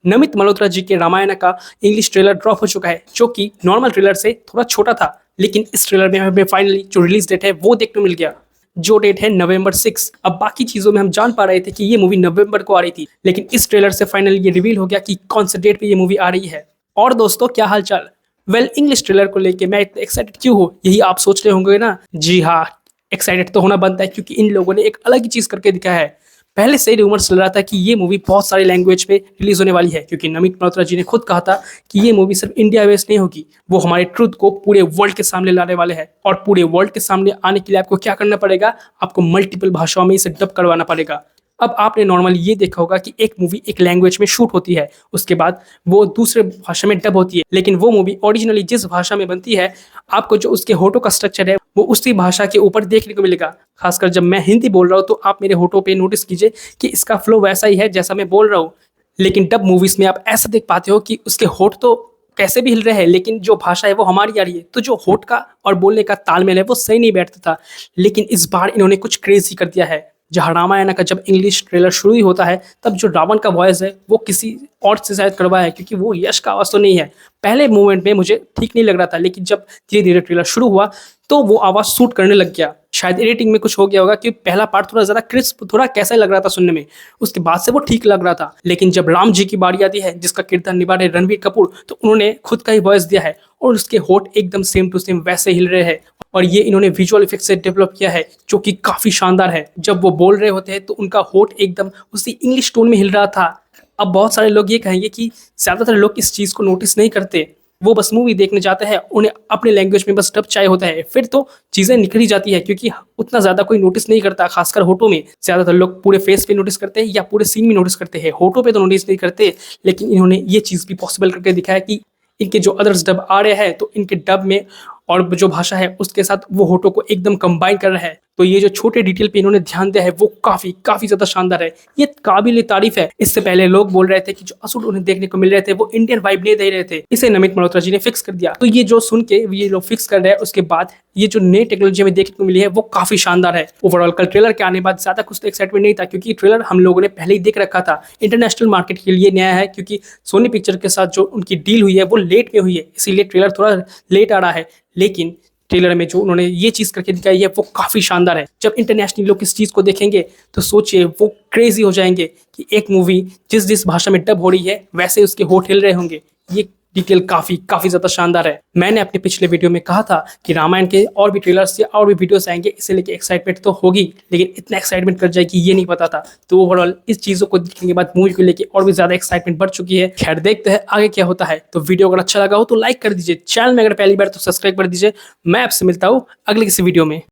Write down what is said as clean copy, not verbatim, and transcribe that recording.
नमित मल्होत्रा जी के रामायण का English trailer drop हो चुका है, जो कि नॉर्मल ट्रेलर से थोड़ा छोटा था। लेकिन इस ट्रेलर में हमें फाइनली जो रिलीज डेट है वो देखने को मिल गया, जो डेट है नवंबर 6। अब बाकी चीजों में हम जान पा रहे थे कि ये मूवी नवंबर को आ रही थी, लेकिन इस ट्रेलर से फाइनली ये रिवील हो गया कि कौन से डेट पे ये मूवी आ रही है। और दोस्तों, क्या हाल चाल? इंग्लिश ट्रेलर को लेके मैं इतना एक्साइटेड क्यों हूँ, यही आप सोच रहे होंगे ना। जी हाँ, एक्साइटेड तो होना बनता है, क्योंकि इन लोगों ने एक अलग ही चीज करके दिखाया है। पहले से ही रूमर्स चल रहा था कि ये मूवी बहुत सारी लैंग्वेज पे रिलीज होने वाली है, क्योंकि नमित मल्होत्रा जी ने खुद कहा था कि ये मूवी सिर्फ इंडिया बेस्ड नहीं होगी, वो हमारे ट्रुथ को पूरे वर्ल्ड के सामने लाने वाले हैं। और पूरे वर्ल्ड के सामने आने के लिए आपको क्या करना पड़ेगा? आपको मल्टीपल भाषाओं में इसे डब करवाना पड़ेगा। अब आपने नॉर्मली ये देखा होगा कि एक मूवी एक लैंग्वेज में शूट होती है, उसके बाद वो दूसरे भाषा में डब होती है, लेकिन वो मूवी ओरिजिनली जिस भाषा में बनती है, आपको जो उसके होठों का स्ट्रक्चर है वो उसी भाषा के ऊपर देखने को मिलेगा। खासकर जब मैं हिंदी बोल रहा हूँ तो आप मेरे होठों पे नोटिस कीजिए कि इसका फ्लो वैसा ही है जैसा मैं बोल रहा हूँ। लेकिन डब मूवीज में आप ऐसा देख पाते हो कि उसके होठ तो कैसे भी हिल रहे हैं, लेकिन जो भाषा है वो हमारी आ रही है, तो जो होठ का और बोलने का तालमेल है वो सही नहीं बैठता था। लेकिन इस बार इन्होंने कुछ क्रेजी कर दिया है। जहाँ रामायण का जब इंग्लिश ट्रेलर शुरू ही होता है, तब जो रावण का वॉइस है वो किसी और से शायद करवाया है, क्योंकि वो यश का आवाज़ तो नहीं है। पहले मोमेंट में मुझे ठीक नहीं लग रहा था, लेकिन जब धीरे धीरे ट्रेलर शुरू हुआ तो वो आवाज़ सूट करने लग गया। शायद एडिटिंग में कुछ हो गया होगा कि पहला पार्ट थोड़ा ज़्यादा क्रिस्प, थोड़ा कैसा लग रहा था सुनने में, उसके बाद से वो ठीक लग रहा था। लेकिन जब राम जी की बारी आती है, जिसका किरदार निभा रहे रणवीर कपूर, तो उन्होंने खुद का ही वॉइस दिया है और उसके होठ एकदम सेम टू सेम वैसे हिल रहे हैं। और ये इन्होंने विजुअल इफेक्ट से डेवलप किया है, जो कि काफ़ी शानदार है। जब वो बोल रहे होते हैं तो उनका होठ एकदम उसी इंग्लिश टोन में हिल रहा था। अब बहुत सारे लोग ये कहेंगे कि ज़्यादातर लोग इस चीज़ को नोटिस नहीं करते, वो बस मूवी देखने जाते हैं, उन्हें अपने लैंग्वेज में बस डब चाहिए होता है, फिर तो चीज़ें निकल ही जाती है, क्योंकि उतना ज़्यादा कोई नोटिस नहीं करता। खासकर होठों में ज़्यादातर लोग पूरे फेस पे नोटिस करते हैं या पूरे सीन में नोटिस करते हैं, होठों पे तो नोटिस नहीं करते। लेकिन इन्होंने ये चीज़ भी पॉसिबल करके दिखाया कि इनके जो अदर्स डब आ रहे हैं, तो इनके डब में और जो भाषा है उसके साथ वो होठों को एकदम कंबाइन कर रहा है। तो ये जो छोटे डिटेल पे इन्होंने ध्यान दिया है वो काफी ज्यादा शानदार है, ये काबिल तारीफ है। इससे पहले लोग बोल रहे थे कि जो असुर उन्हें देखने को मिल रहे थे वो इंडियन वाइब नहीं दे रहे थे, इसे नमित मल्होत्रा जी ने फिक्स कर दिया। तो ये जो सुन के ये लोग फिक्स कर रहे हैं, उसके बाद ये जो नई टेक्नोलॉजी हमें देखने को मिली है वो काफी शानदार है। ओवरऑल कल ट्रेलर के आने बाद ज्यादा कुछ तो एक्साइटमेंट नहीं था, क्योंकि ट्रेलर हम लोगों ने पहले ही देख रखा था। इंटरनेशनल मार्केट के लिए नया है, क्योंकि सोनी पिक्चर के साथ जो उनकी डील हुई है वो लेट में हुई है, इसीलिए ट्रेलर थोड़ा लेट आ रहा है। लेकिन ट्रेलर में जो उन्होंने ये चीज़ करके दिखाई है वो काफ़ी शानदार है। जब इंटरनेशनल लोग इस चीज़ को देखेंगे तो सोचिए वो क्रेजी हो जाएंगे कि एक मूवी जिस जिस भाषा में डब हो रही है वैसे उसके होठ हिल रहे होंगे। ये डिटेल काफ़ी ज़्यादा शानदार है। मैंने अपने पिछले वीडियो में कहा था कि रामायण के और भी ट्रेलर्स या और भी वीडियोस आएंगे, इसे लेके एक्साइटमेंट तो होगी, लेकिन इतना एक्साइटमेंट कर जाएगी ये नहीं पता था। तो ओवरऑल इस चीज़ों को देखने के बाद मूवी को लेके और भी ज़्यादा एक्साइटमेंट बढ़ चुकी है। खैर, देखते हैं आगे क्या होता है। तो वीडियो अगर अच्छा लगा हो तो लाइक कर दीजिए, चैनल में अगर पहली बार तो सब्सक्राइब कर दीजिए। मैं आपसे मिलता हूँ अगले किसी वीडियो में।